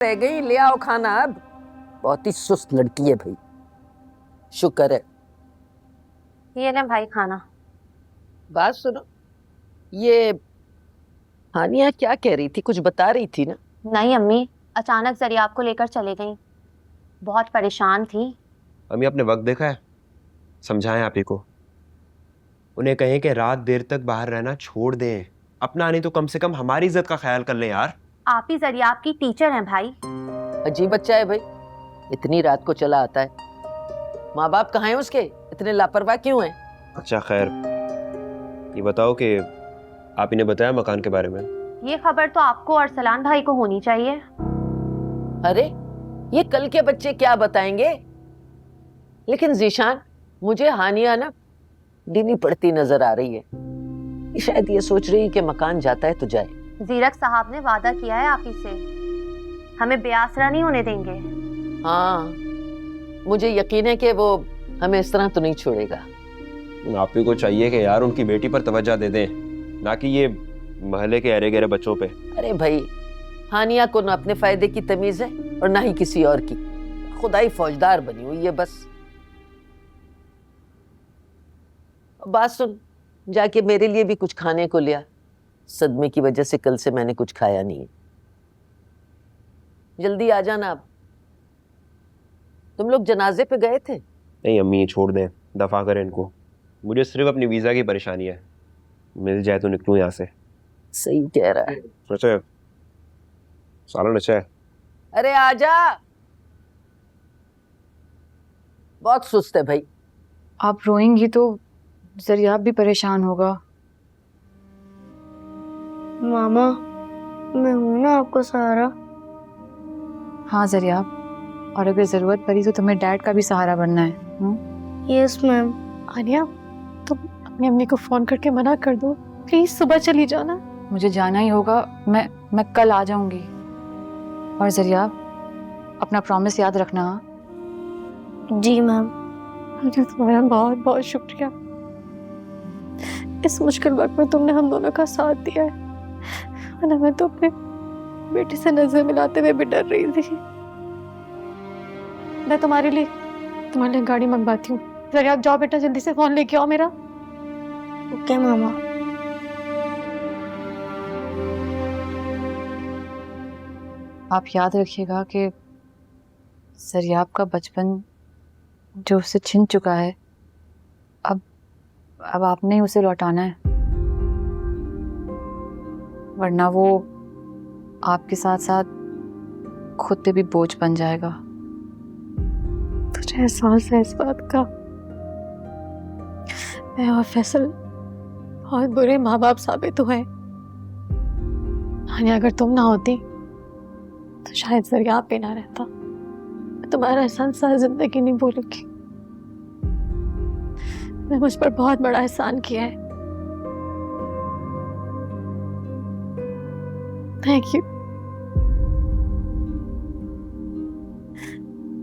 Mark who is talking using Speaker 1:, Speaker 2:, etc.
Speaker 1: रह गई, ले आओ खाना अब। बहुत ही सुस्त लड़की है भाई। शुक्र है।
Speaker 2: ये ले भाई खाना।
Speaker 1: बात सुनो, ये हानिया क्या कह रही थी, कुछ बता रही थी ना?
Speaker 2: नहीं अम्मी, अचानक जरिया आपको लेकर चले गई। बहुत परेशान थी।
Speaker 3: अम्मी आपने वक्त देखा है? समझाएं आप ही को। उन्हें कहें कि रात देर तक बाहर रहना छोड़ दें, अपना नहीं तो कम से कम हमारी इज्जत का ख्याल कर लें यार।
Speaker 2: आप ही जरिया आपकी टीचर हैं भाई।
Speaker 1: अजीब बच्चा है भाई, इतनी रात को चला आता है। माँ बाप कहाँ हैं उसके, इतने लापरवाह क्यों हैं?
Speaker 3: अच्छा खैर, ये बताओ कि आप इन्हें बताया मकान के बारे में?
Speaker 2: ये खबर तो आपको और सलान भाई को होनी चाहिए।
Speaker 1: अरे ये कल के बच्चे क्या बताएंगे? लेकिन जीशान, मुझे हानिया ना ढीली पड़ती नजर आ रही है। शायद ये सोच रही है कि मकान जाता है तो जाए।
Speaker 2: जीरक साहब ने वादा किया है आप ही से, हमें बेआसरा नहीं होने देंगे।
Speaker 1: हाँ, मुझे यकीन है कि वो हमें इस तरह तो नहीं छोड़ेगा।
Speaker 3: आप ही को चाहिए कि यार उनकी बेटी पर तवज्जो दे दें, ना कि ये महल्ले के अरे गहरे बच्चों पे।
Speaker 1: अरे भाई, हानिया को ना अपने फायदे की तमीज है और ना ही किसी और की। खुदाई फौजदार बनी हुई है बस। बात सुन, जाके मेरे लिए भी कुछ खाने को लिया। सदमे की वजह से कल से मैंने कुछ खाया नहीं है। जल्दी आ जाना अब। तुम लोग जनाजे पे गए थे?
Speaker 3: नहीं अम्मी, छोड़ दें, दफा करें इनको। मुझे सिर्फ अपनी वीजा की परेशानी है, मिल जाए तो निकलूं यहाँ से।
Speaker 1: सही कह रहा है।
Speaker 3: नचा सारा नचा है।
Speaker 1: अरे आजा, बहुत सुस्त है भाई।
Speaker 4: आप रोएंगी तो जरियाब भी परेशान होगा।
Speaker 5: मामा, मैं हूं ना आपका सहारा।
Speaker 4: हाँ जरियाब, और अगर जरूरत पड़ी तो तुम्हें डैड का भी सहारा बनना है।
Speaker 5: Yes ma'am.
Speaker 6: आनिया, तुम अपनी अम्मी को फोन करके मना कर दो प्लीज, सुबह चली जाना।
Speaker 4: मुझे जाना ही होगा, मैं कल आ जाऊंगी। और जरियाब, अपना प्रॉमिस याद रखना। हाँ?
Speaker 5: जी मैम।
Speaker 6: मुझे तुम्हारा बहुत बहुत शुक्रिया। इस मुश्किल वक्त में तुमने हम दोनों का साथ दिया है, वरना मैं तो अपने बेटे से नजर मिलाते हुए भी डर रही थी। मैं तुम्हारे लिए गाड़ी मंगवाती हूँ। जरा आप जाओ बेटा, जल्दी से फोन लेके आओ मेरा।
Speaker 5: ओके मामा।
Speaker 4: आप याद रखिएगा कि जरियाब का बचपन जो उससे छिन चुका है, अब आपने ही उसे लौटाना है, वरना वो आपके साथ साथ खुद पे भी बोझ बन जाएगा।
Speaker 6: तुझे एहसास है इस बात का? मैं और फैसल बहुत बुरे माँ बाप साबित हुए। हानिया, अगर तुम ना होती तो शायद जरिया पे ना रहता। मैं तुम्हारा एहसान सारी जिंदगी नहीं भूलूंगी। मैं मुझ पर बहुत बड़ा एहसान किया है। Thank you.